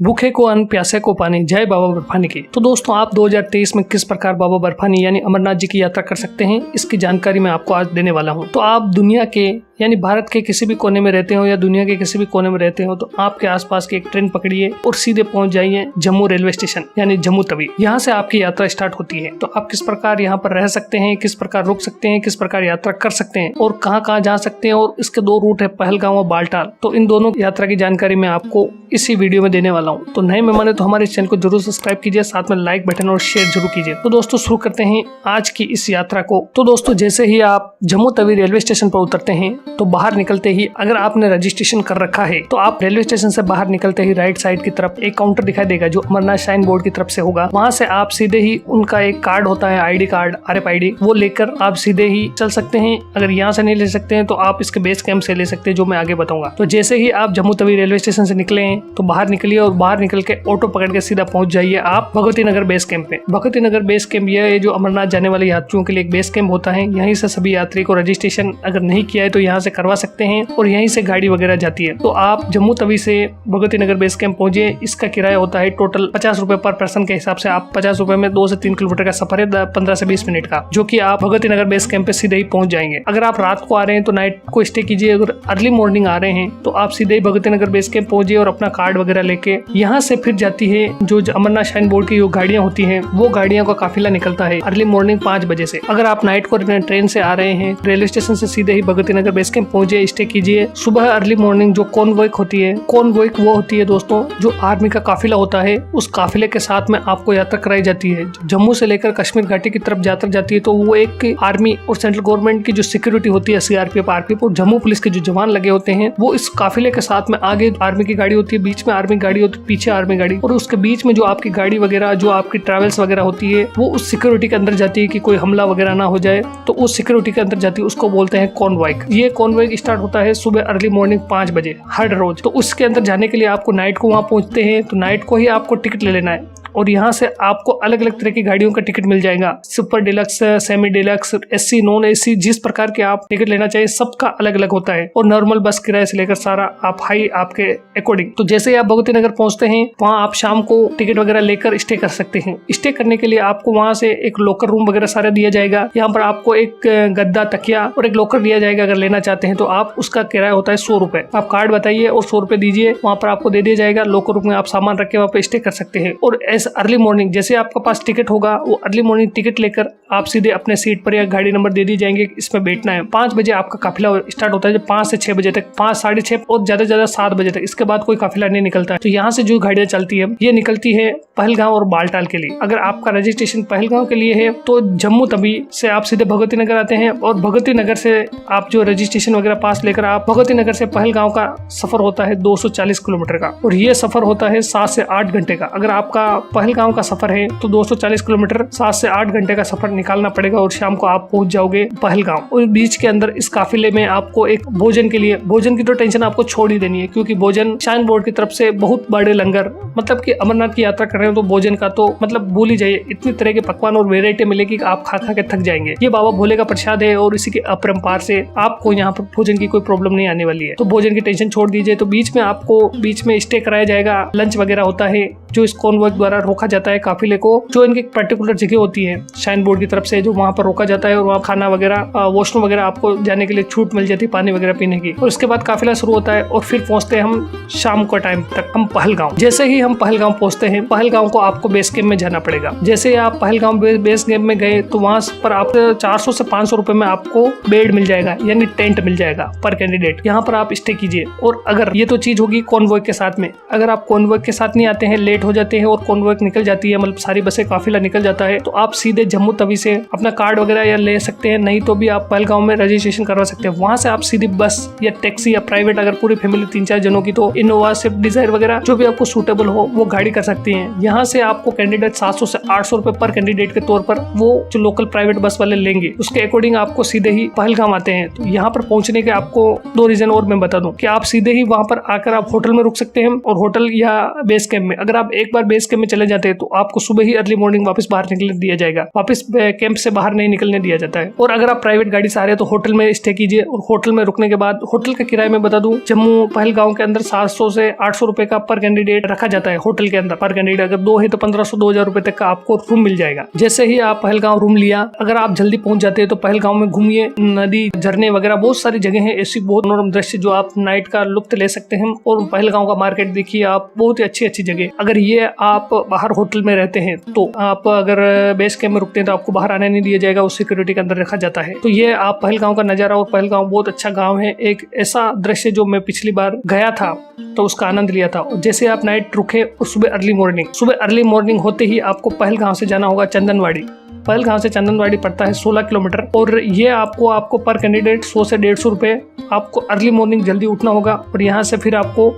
भूखे को अन्न, प्यासे को पानी, जय बाबा बर्फानी की। तो दोस्तों, आप 2023 में किस प्रकार बाबा बर्फानी यानी अमरनाथ जी की यात्रा कर सकते हैं, इसकी जानकारी मैं आपको आज देने वाला हूं। तो आप दुनिया के यानी भारत के किसी भी कोने में रहते हो या दुनिया के किसी भी कोने में रहते हो, तो आपके आसपास की एक ट्रेन पकड़िए और सीधे पहुंच जाइए जम्मू रेलवे स्टेशन यानी जम्मू तवी। यहाँ से आपकी यात्रा स्टार्ट होती है। तो आप किस प्रकार यहाँ पर रह सकते हैं, किस प्रकार रुक सकते हैं, किस प्रकार यात्रा कर सकते हैं और कहाँ जा सकते हैं, और इसके 2 रूट है, पहलगांव और बालटाल। तो इन दोनों यात्रा की जानकारी मैं आपको इसी वीडियो में देने वाला हूँ। तो नए मेहमान है तो हमारे चैनल को जरूर सब्सक्राइब कीजिए, साथ में लाइक बटन और शेयर जरूर कीजिए। तो दोस्तों, शुरू करते हैं आज की इस यात्रा को। तो दोस्तों, जैसे ही आप जम्मू तवी रेलवे स्टेशन पर उतरते हैं, तो बाहर निकलते ही अगर आपने रजिस्ट्रेशन कर रखा है, तो आप रेलवे स्टेशन से बाहर निकलते ही राइट साइड की तरफ एक काउंटर दिखाई देगा जो अमरनाथ श्राइन बोर्ड की तरफ से होगा। वहाँ से आप सीधे ही उनका एक कार्ड होता है, आईडी कार्ड, RFID, वो लेकर आप सीधे ही चल सकते हैं। अगर यहाँ से नहीं ले सकते हैं तो आप इसके बेस कैंप से ले सकते हैं, जो मैं आगे बताऊंगा। तो जैसे ही आप जम्मू तवी रेलवे स्टेशन से निकले हैं, तो बाहर निकलिए और बाहर निकल के ऑटो पकड़ के सीधा पहुंच जाइए आप भगवती नगर बेस कैंप पे। भगवती नगर बेस कैंप यह है जो अमरनाथ जाने वाले यात्रियों के लिए एक बेस कैंप होता है। यहीं से सभी यात्री को रजिस्ट्रेशन अगर नहीं किया है तो यहाँ से करवा सकते हैं और यहीं से गाड़ी वगैरह जाती है। तो आप जम्मू तवी से भगवती नगर बेस कैंप पहुंचे। इसका किराया होता है टोटल 50 रुपए पर पर्सन के हिसाब से। आप 50 रुपए में 2 से 3 किलोमीटर का सफर है, 15 से 20 मिनट का, जो कि आप भगवती नगर बेस कैंप पे सीधे ही पहुंच जाएंगे। अगर आप रात को आ रहे हैं तो नाइट को स्टे कीजिए। अगर अर्ली मॉर्निंग आ रहे हैं तो आप सीधे ही भगवती नगर बेस कैंप पहुंचिए और अपना कार्ड वगैरह लेके यहाँ से फिर जाती है जो अमरनाथ श्राइन बोर्ड की जो गाड़ियां होती हैं, वो गाड़ियों का काफिला निकलता है अर्ली मॉर्निंग 5 बजे से। अगर आप नाइट को ट्रेन से आ रहे हैं, रेलवे स्टेशन से सीधे ही भगवती नगर बेस कैंप पहुंचे, स्टे कीजिए। सुबह अर्ली मॉर्निंग जो कॉन्वॉय होती है, कॉन्वॉय वो होती है दोस्तों जो आर्मी का काफिला होता है, उस काफिले के साथ में आपको यात्रा कराई जाती है। जम्मू से लेकर कश्मीर घाटी की तरफ यात्रा जाती है। तो वो एक आर्मी और सेंट्रल गवर्नमेंट की जो सिक्योरिटी होती है, CRPF, RPF और जम्मू पुलिस के जो जवान लगे होते हैं, वो इस काफिले के साथ में आगे आर्मी की गाड़ी होती है, बीच में आर्मी गाड़ी होती है, पीछे आर्मी गाड़ी, और उसके बीच में जो आपकी गाड़ी वगैरह, जो आपकी ट्रेवल्स वगैरह होती है, वो उस सिक्योरिटी के अंदर जाती है कि कोई हमला वगैरह ना हो जाए। तो उस सिक्योरिटी के अंदर जाती है, उसको बोलते हैं कॉन्वॉय। ये कॉन्वॉय स्टार्ट होता है सुबह अर्ली मॉर्निंग 5 बजे हर रोज। तो उसके अंदर जाने के लिए आपको नाइट को वहां पहुंचते हैं, तो नाइट को ही आपको टिकट ले लेना है और यहाँ से आपको अलग अलग तरह की गाड़ियों का टिकट मिल जाएगा। Super deluxe, semi deluxe, SC, non SC, जिस प्रकार के आप टिकट लेना चाहिए सबका अलग अलग होता है। और नॉर्मल बस किराए से लेकर सारा आप हाई आपके अकॉर्डिंग। तो जैसे ही आप भगवती नगर पहुंचते हैं, वहाँ आप शाम को टिकट वगैरह लेकर स्टे कर सकते हैं। स्टे करने के लिए आपको वहाँ से एक लॉकर रूम वगैरह सारा दिया जाएगा। यहाँ पर आपको एक गद्दा, तकिया और एक लॉकर दिया जाएगा। अगर लेना चाहते हैं तो आप, उसका किराया होता है 100 रुपए। आप कार्ड बताइए और 100 रुपए दीजिए, वहाँ पर आपको दे दिया जाएगा। लॉकर रूम में आप सामान रख के वहाँ पे स्टे कर सकते हैं। और अर्ली मॉर्निंग जैसे आपके पास टिकट होगा, वो अर्ली मॉर्निंग टिकट लेकर आप सीधे अपने सीट पर या गाड़ी नंबर दे दी जाएंगे, इसमें बैठना है। 5 बजे आपका काफिला स्टार्ट होता है, जो 5 से 6 बजे तक, 5, साढ़े 6 और ज्यादा से ज्यादा 7 बजे तक। इसके बाद कोई काफिला नहीं निकलता है। तो यहाँ से जो गाड़ियां चलती है, ये निकलती है पहलगांव और बालटाल के लिए। अगर आपका रजिस्ट्रेशन पहलगांव के लिए है तो जम्मू तवी से आप सीधे भगवती नगर आते हैं और भगवती नगर से आप जो रजिस्ट्रेशन वगैरह पास लेकर आप भगवती नगर से पहलगांव का सफर होता है 240 किलोमीटर का, और ये सफर होता है 7 से 8 घंटे का। अगर आपका पहलगांव का सफर है तो 240 किलोमीटर 7 से 8 घंटे का सफर निकालना पड़ेगा और शाम को आप पहुंच जाओगे पहलगांव। और बीच के अंदर इस काफिले में आपको एक भोजन के लिए, भोजन की तो टेंशन आपको छोड़ ही देनी है, क्योंकि भोजन श्राइन बोर्ड की तरफ से बहुत बड़े लंगर, मतलब कि अमरनाथ की यात्रा कर रहे हो तो भोजन का तो मतलब भूल ही जाइए। इतनी तरह के पकवान और वेरायटी मिलेगी कि आप खा खा के थक जाएंगे। ये बाबा भोले का प्रसाद है और इसी के अपरंपार से आपको यहाँ पर भोजन की कोई प्रॉब्लम नहीं आने वाली है। तो भोजन की टेंशन छोड़ दीजिए। तो बीच में आपको बीच में स्टे कराया जाएगा, लंच वगैरह होता है जो इस कॉन्वॉय द्वारा रोका जाता है काफिले को, जो इनकी पर्टिकुलर जगह होती है श्राइन बोर्ड की तरफ से, जो वहाँ पर रोका जाता है और वहाँ खाना वगैरह, वॉशरूम वगैरह आपको जाने के लिए छूट मिल जाती है, पानी वगैरह पीने की। और उसके बाद काफिला शुरू होता है और फिर पहुंचते हैं हम शाम को टाइम तक हम पहलगांव। जैसे ही हम पहलगांव पहुंचते हैं, पहलगांव को आपको बेस कैंप में जाना पड़ेगा। जैसे ही आप पहलगांव बेस कैंप में गए तो वहाँ पर आप 400 से 500 रुपए में आपको बेड मिल जाएगा, यानी टेंट मिल जाएगा पर कैंडिडेट। यहाँ पर आप स्टे कीजिए। और अगर ये तो चीज होगी कॉन्वॉय के साथ में, अगर आप कॉन्वॉय के साथ नहीं आते हैं, लेट हो जाते हैं और कॉन्वॉय निकल जाती है, मतलब सारी बसें काफिला निकल जाता है, तो आप सीधे जम्मू तवी से अपना कार्ड वगैरह या ले सकते हैं, नहीं तो भी आप पहलगांव में रजिस्ट्रेशन करवा सकते हैं। वहां से आप सीधी बस या टैक्सी या प्राइवेट, अगर पूरी फैमिली 3-4 जनों की तो इनोवा, स्विफ्ट डिजायर वगैरह जो भी आपको सूटेबल हो वो गाड़ी कर सकती हैं। यहाँ से आपको कैंडिडेट 700 से 800 रुपए पर कैंडिडेट के तौर पर वो जो लोकल प्राइवेट बस वाले लेंगे, उसके अकॉर्डिंग आपको सीधे ही पहलगांव आते हैं। तो यहाँ पर पहुंचने के आपको 2 रीजन और मैं बता दूं कि आप सीधे ही वहां पर आकर आप होटल में रुक सकते हैं और होटल या बेस कैंप में। अगर आप एक बार बेस कैंप में चले चले जाते हैं तो आपको सुबह ही अर्ली मॉर्निंग वापस बाहर निकलने दिया जाएगा, वापस कैंप से बाहर नहीं निकलने दिया जाता है। और अगर आप प्राइवेट गाड़ी से आ रहे हैं तो होटल में स्टे कीजिए, और होटल में रुकने के बाद होटल का किराया मैं बता दूं, जम्मू पहलगांव के अंदर 700 से 800 रुपए का पर कैंडिडेट रखा जाता है होटल के अंदर। पर कैंडिडेट अगर 2 है तो 1500 2000 रुपए तक का आपको रूम मिल जाएगा। जैसे ही आप पहलगांव रूम लिया, अगर आप जल्दी पहुंच जाते हैं तो पहलगांव में घूमिए, नदी झरने वगैरह बहुत सारी जगह है ऐसी, बहुत मनोरम दृश्य जो आप नाइट का लुत्फ ले सकते हैं। और पहलगांव का मार्केट देखिए आप, बहुत ही अच्छी जगह। अगर ये आप बाहर होटल में रहते हैं तो आप अगर बेस कैंप में रुकते हैं तो आपको बाहर आने नहीं दिया जाएगा, उस सिक्योरिटी के अंदर रखा जाता है। तो ये आप पहलगांव का नजारा, और पहलगांव बहुत अच्छा गाँव है, एक ऐसा दृश्य जो मैं पिछली बार गया था तो उसका आनंद लिया था। और जैसे आप नाइट रुके और सुबह अर्ली मॉर्निंग होते ही आपको पहलगांव से जाना होगा चंदनवाड़ी। पहलगांव से चंदनवाड़ी पड़ता है 16 किलोमीटर, और ये आपको पर कैंडिडेट 100 से 150 रुपए आपको अर्ली मॉर्निंग जल्दी उठना होगा। और यहाँ से फिर आपको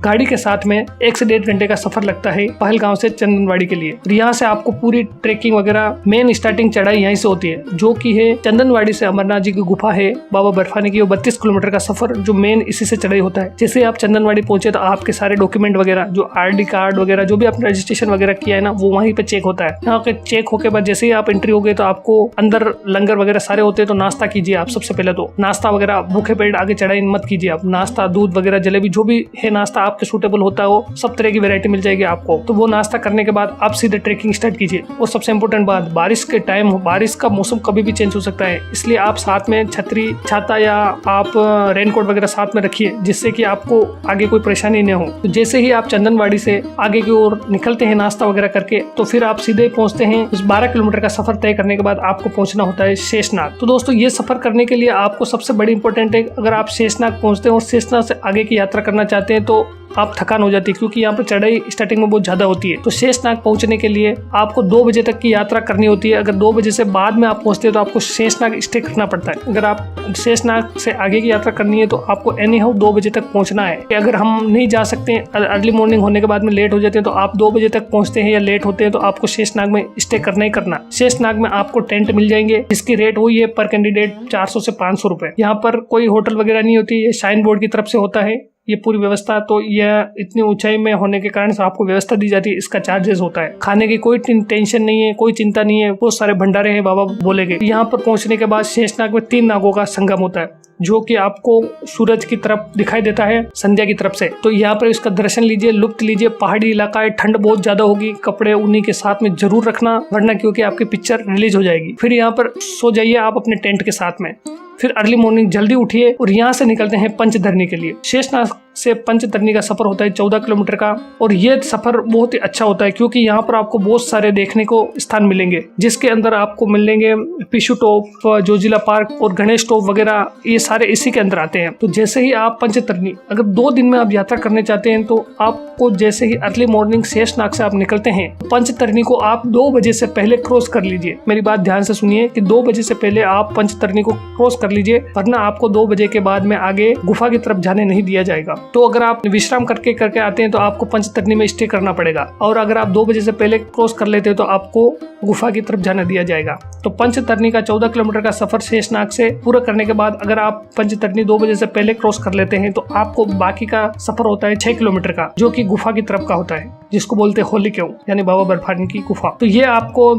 गाड़ी के साथ में 1 से 1.5 घंटे का सफर लगता है पहलगांव से चंदनवाड़ी के लिए। यहाँ से आपको पूरी ट्रेकिंग वगैरह, मेन स्टार्टिंग चढ़ाई यहीं से होती है, जो कि है चंदनवाड़ी से अमरनाथ जी की गुफा है बाबा बर्फानी की। 32 किलोमीटर का सफर जो मेन इसी से चढ़ाई होता है। जैसे आप चंदनवाड़ी पहुंचे तो आपके सारे डॉक्यूमेंट वगैरह, जो RD कार्ड वगैरह, जो भी आपने रजिस्ट्रेशन वगैरह किया है ना, वो वहीं पे चेक होता है। यहाँ पे चेक होके बाद जैसे ही आप एंट्री हो गए तो आपको अंदर लंगर वगैरह सारे होते हैं, तो नाश्ता कीजिए आप। सबसे पहले तो नाश्ता वगैरह भूखे पेट आगे चढ़ाई मत कीजिए आप। नाश्ता, दूध वगैरह, जलेबी, जो भी है नाश्ता आपके सूटेबल होता है, सब तरह की वैरायटी मिल जाएगी आपको। तो वो नाश्ता करने के बाद आप सीधे ट्रेकिंग स्टार्ट कीजिए। और सबसे इंपॉर्टेंट बात, बारिश के टाइम हो, बारिश का मौसम कभी भी चेंज हो सकता है, इसलिए आप साथ में छतरी, छाता या आप रेनकोट वगैरह साथ में रखिए, जिससे कि आपको आगे कोई परेशानी न हो। तो जैसे ही आप चंदनवाड़ी से आगे की ओर निकलते हैं नाश्ता वगैरह करके, तो फिर आप सीधे पहुंचते हैं। उस 12 किलोमीटर का सफर तय करने के बाद आपको पहुंचना होता है शेषनाग। तो दोस्तों ये सफर करने के लिए आपको सबसे बड़ी इंपॉर्टेंट है, अगर आप शेषनाग पहुंचते हैं और शेषनाग से आगे की यात्रा करना चाहते हैं तो आप थकान हो जाती है, क्योंकि यहाँ पर चढ़ाई स्टार्टिंग में बहुत ज्यादा होती है। तो शेषनाग पहुंचने के लिए आपको 2 बजे तक की यात्रा करनी होती है। अगर 2 बजे से बाद में आप पहुंचते हैं तो आपको शेषनाग स्टे करना पड़ता है। अगर आप शेषनाग से आगे की यात्रा करनी है तो आपको एनी हाउ 2 बजे तक पहुंचना है। अगर हम नहीं जा सकते, अर्ली मॉर्निंग होने के बाद में लेट हो जाते हैं, तो आप 2 बजे तक पहुंचते हैं या लेट होते हैं तो आपको शेषनाग में स्टे करना ही करना। शेषनाग में आपको टेंट मिल जाएंगे, जिसकी रेट हुई है पर कैंडिडेट 400 से 500 रुपए। यहाँ पर कोई होटल वगैरह नहीं होती, ये साइन बोर्ड की तरफ से होता है ये पूरी व्यवस्था। तो यह इतनी ऊंचाई में होने के कारण से आपको व्यवस्था दी जाती है, इसका चार्जेस होता है। खाने की कोई टेंशन नहीं है, कोई चिंता नहीं है, बहुत सारे भंडारे हैं बाबा बोलेगे। यहाँ पर पहुंचने के बाद शेषनाग में 3 नागों का संगम होता है, जो कि आपको सूरज की तरफ दिखाई देता है संध्या की तरफ से। तो यहाँ पर इसका दर्शन लीजिए, लुत्फ लीजिए। पहाड़ी इलाका है, ठंड बहुत ज्यादा होगी, कपड़े उन्हीं के साथ में जरूर रखना, वरना क्योंकि आपकी पिक्चर रिलीज हो जाएगी। फिर यहाँ पर सो जाइए आप अपने टेंट के साथ में। फिर अर्ली मॉर्निंग जल्दी उठिए और यहाँ से निकलते हैं पंचधरनी के लिए। शेषनाग से पंचधरनी का सफर होता है 14 किलोमीटर का, और ये सफर बहुत ही अच्छा होता है क्योंकि यहाँ पर आपको बहुत सारे देखने को स्थान मिलेंगे, जिसके अंदर आपको मिलेंगे पिशु टॉप, जोजिला पार्क और गणेश टॉप वगैरह, ये सारे इसी के अंदर आते हैं। तो जैसे ही आप पंचधरनी, अगर 2 दिन में आप यात्रा करने चाहते हैं तो आपको जैसे ही अर्ली मॉर्निंग शेषनाग से आप निकलते हैं, पंचधरनी को आप 2 बजे से पहले क्रॉस कर लीजिए। मेरी बात ध्यान से सुनिए कि 2 बजे से पहले आप पंचधरनी को क्रॉस कर लीजिए, वरना आपको 2 बजे के बाद में आगे गुफा की तरफ जाने नहीं दिया जाएगा। तो अगर आप विश्राम करके आते हैं तो आपको पंचधरनी में स्टे करना पड़ेगा, और अगर आप 2 बजे से पहले क्रॉस कर लेते हैं तो आपको गुफा की तरफ जाने दिया जाएगा। तो पंचधरनी का 14 किलोमीटर का सफर शेषनाग से पूरा करने के बाद अगर आप पंचधरनी 2 बजे से पहले क्रॉस कर लेते हैं तो आपको बाकी का सफर होता है 6 किलोमीटर का, जो कि गुफा की तरफ का होता है, जिसको बोलते हैं होलिकेव, यानी बाबा बर्फानी की गुफा। तो ये आपको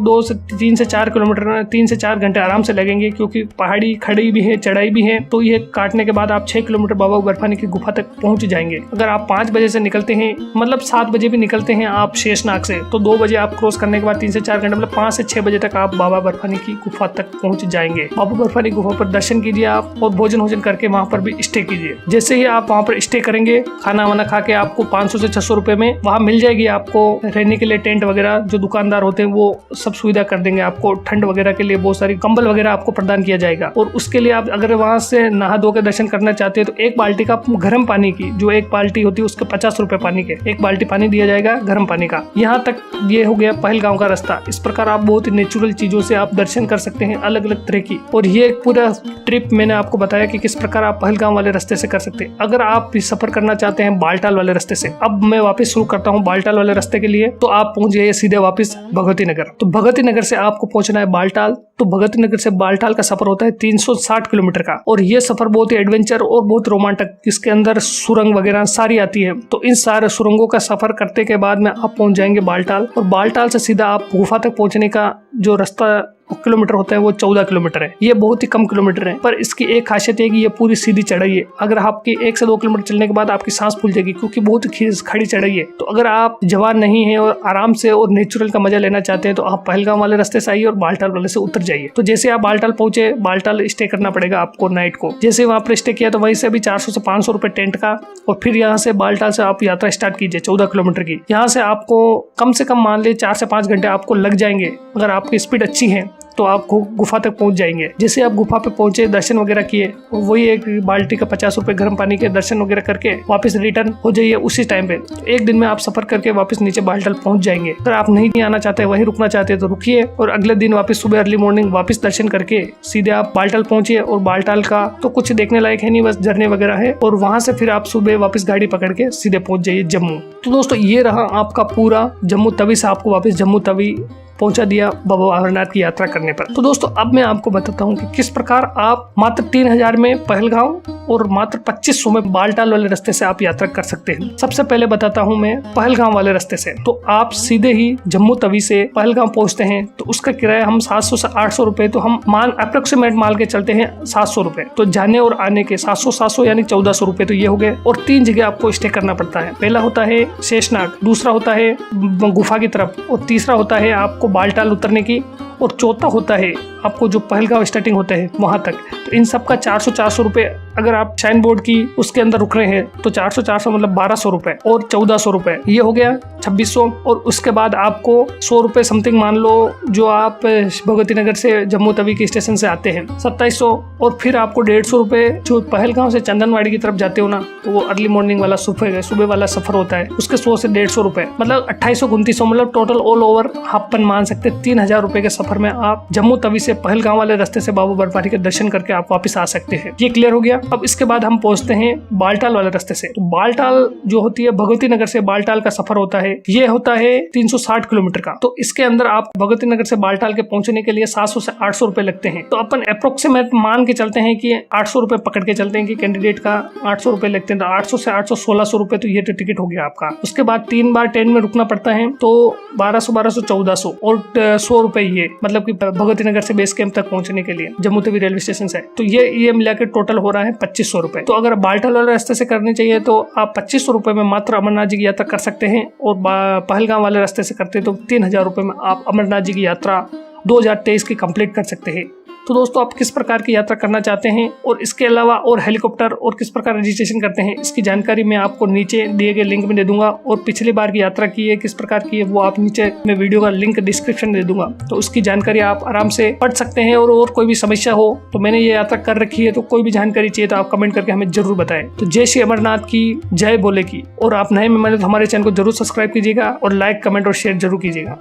3 से 4 किलोमीटर, 3 से 4 घंटे आराम से लगेंगे, क्योंकि पहाड़ी खड़ी भी है, चढ़ाई भी है। तो ये काटने के बाद आप 6 किलोमीटर बाबा बर्फानी की गुफा तक पहुंच जाएंगे। अगर आप 5 बजे से निकलते हैं, मतलब 7 बजे भी निकलते हैं आप शेषनाग से, तो 2 बजे आप क्रॉस करने के बाद 3 से 4 घंटे, मतलब 5 से 6 बजे तक आप बाबा बर्फानी की गुफा तक पहुंच जाएंगे। बाबा बर्फानी गुफा पर दर्शन कीजिए आप, और भोजन करके वहाँ पर भी स्टे कीजिए। जैसे ही आप वहाँ पर स्टे करेंगे, खाना वाना खा के आपको 500 से 600 रुपए में वहाँ मिल जाएगी आपको रहने के लिए टेंट वगैरह। जो दुकानदार होते हैं वो सब सुविधा कर देंगे आपको, ठंड वगैरह के लिए बहुत सारी कंबल वगैरह आपको प्रदान किया जाएगा। और उसके लिए आप अगर वहाँ से नहा धो के दर्शन करना चाहते हैं तो 1 बाल्टी का गर्म पानी की, जो 1 बाल्टी होती है उसके 50 रुपए पानी के, 1 बाल्टी पानी दिया जाएगा गर्म पानी का। यहाँ तक ये हो गया पहलगांव का रास्ता। इस प्रकार आप बहुत ही नेचुरल चीजों से आप दर्शन कर सकते हैं, अलग अलग तरह की। और ये पूरा ट्रिप मैंने आपको बताया कि किस प्रकार आप पहलगांव वाले रास्ते से कर सकते हैं। अगर आप भी सफर करना चाहते हैं बालटाल वाले रास्ते से, अब मैं वापस शुरू करता हूँ बालटाल बालटाल वाले रास्ते के लिए, तो आप पहुंच गए सीधे वापस भगवती नगर। तो भगवती नगर से आपको पहुंचना है बालटाल। तो भगवती नगर से बालटाल का सफर होता है 360 किलोमीटर का, और ये सफर बहुत ही एडवेंचर और बहुत रोमांचक, इसके अंदर सुरंग वगैरह सारी आती है। तो इन सारे सुरंगों का सफर करते के बाद में आप पहुंच जाएंगे बालटाल, और बालटाल से सीधा आप गुफा तक पहुंचने का जो रास्ता किलोमीटर होता है वो 14 किलोमीटर है। ये बहुत ही कम किलोमीटर है, पर इसकी एक खासियत है कि ये पूरी सीधी चढ़ाई है। अगर आपकी 1 से 2 किलोमीटर चलने के बाद आपकी सांस फूल जाएगी, क्योंकि बहुत ही खड़ी चढ़ाई है। तो अगर आप जवान नहीं है और आराम से और नेचुरल का मजा लेना चाहते हैं, तो आप पहलगाम वाले रास्ते से आइए और बालटाल वाले से उतर जाइए। तो जैसे आप बालटाल पहुंचे, बालटाल स्टे करना पड़ेगा आपको नाइट को। जैसे वहां पर स्टे किया तो वहीं से अभी 400 से 500 रुपए टेंट का, और फिर यहाँ से बालटाल से आप यात्रा स्टार्ट कीजिए 14 किलोमीटर की। यहाँ से आपको कम से कम मान ले 4 से 5 घंटे आपको लग जाएंगे। अगर आपकी स्पीड अच्छी है तो आप गुफा तक पहुंच जाएंगे। जैसे आप गुफा पे पहुंचे, दर्शन वगैरह किए, वही एक बाल्टी का 50 रुपए गर्म पानी के दर्शन वगैरह करके वापस रिटर्न हो जाइए उसी टाइम पे। तो एक दिन में आप सफर करके वापस नीचे बालटाल पहुंच जाएंगे। अगर आप नहीं आना चाहते, वहीं रुकना चाहते तो रुकिए, और अगले दिन वापस सुबह अर्ली मॉर्निंग वापस दर्शन करके सीधे आप बालटाल पहुंचिए। और बालटाल का तो कुछ देखने लायक है नहीं, बस झरने वगैरह है, और वहां से फिर आप सुबह वापस गाड़ी पकड़ के सीधे पहुंच जाइए जम्मू। तो दोस्तों ये रहा आपका पूरा जम्मू तवी से आपको वापस जम्मू तवी पहुंचा दिया बाबा अमरनाथ की यात्रा करने पर। तो दोस्तों अब मैं आपको बताता हूं कि किस प्रकार आप मात्र 3000 में पहलगाम और मात्र 2500 में बालटाल वाले रास्ते से आप यात्रा कर सकते हैं। सबसे पहले बताता हूं मैं पहलगाम वाले रास्ते से। तो आप सीधे ही जम्मू तवी से पहलगाम पहुंचते हैं, तो उसका किराया हम 700 से 800 रुपए, तो हम अप्रोक्सीमेट मान के चलते हैं 700 रुपए। तो जाने और आने के 700 यानी 1400 रुपए तो ये हो गए। और 3 जगह आपको स्टे करना पड़ता है। पहला होता है शेषनाग, दूसरा होता है गुफा की तरफ, और तीसरा होता है आपको बालटाल उतरने की, और चौथा होता है आपको जो पहलगाम स्टार्टिंग होता है वहां तक। तो इन सब का 400 रुपए, अगर आप साइन बोर्ड की उसके अंदर रुक रहे हैं तो 400 मतलब 1200 रुपए, और 1400 रुपए ये हो गया 2600। और उसके बाद आपको 100 रुपए समथिंग मान लो जो आप भगवती नगर से जम्मू तवी के स्टेशन से आते हैं 2700। और फिर आपको 150 रुपए जो पहलगाम से चंदनवाड़ी की तरफ जाते हो ना, तो वो अर्ली मॉर्निंग वाला सुबह वाला सफर होता है, उसके 100 से 150 रुपए, मतलब 2800-2900, मतलब टोटल ऑल ओवर अपन मान सकते 3000 रुपए के सफर में आप जम्मू तवी से पहलगाम वाले रास्ते से बाबा बर्फानी के दर्शन करके आप वापस आ सकते हैं। ये क्लियर हो गया। अब इसके बाद हम पहुंचते हैं बालटाल वाले रास्ते से। तो बालटाल जो होती है भगवती नगर से बालटाल का सफर होता है, ये होता है 360 किलोमीटर का। तो इसके अंदर आप भगवती नगर से बालटाल के पहुंचने के लिए 700 से 800 रुपए लगते हैं। तो अपन अप्रोक्सीमेट मान के चलते हैं कि 800 रुपए पकड़ के चलते हैं कि कैंडिडेट का 800 रुपए लगते हैं। तो 800 से 800 1600 रुपए तो ये तो टिकट हो गया आपका। उसके बाद 3 बार ट्रेन में रुकना पड़ता है, तो 1200 1400 और 100 रुपए, ये मतलब कि भगवती नगर से बेस कैंप तक पहुंचने के लिए जम्मू तवी रेलवे स्टेशन से। तो ये मिला के टोटल हो रहा है 2500 रुपए। तो अगर बालटाल वाले रास्ते से करनी चाहिए तो आप 2500 रुपए में मात्र अमरनाथ जी की यात्रा कर सकते हैं, और पहलगाम वाले रास्ते से करते हैं तो 3000 रुपए में आप अमरनाथ जी की यात्रा 2023 की कंप्लीट कर सकते हैं। तो दोस्तों आप किस प्रकार की यात्रा करना चाहते हैं, और इसके अलावा और हेलीकॉप्टर और किस प्रकार रजिस्ट्रेशन करते हैं, इसकी जानकारी मैं आपको नीचे दिए गए लिंक में दे दूंगा। और पिछली बार की यात्रा की है किस प्रकार की है वो आप नीचे में वीडियो का लिंक डिस्क्रिप्शन में दे दूंगा, तो उसकी जानकारी आप आराम से पढ़ सकते हैं। और कोई भी समस्या हो तो मैंने ये यात्रा कर रखी है, तो कोई भी जानकारी चाहिए तो आप कमेंट करके हमें जरूर बताएं। तो जय श्री अमरनाथ की जय बोले की। और आप नए मेहमान तो हमारे चैनल को जरूर सब्सक्राइब कीजिएगा, और लाइक कमेंट और शेयर जरूर कीजिएगा।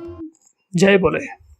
जय बोले।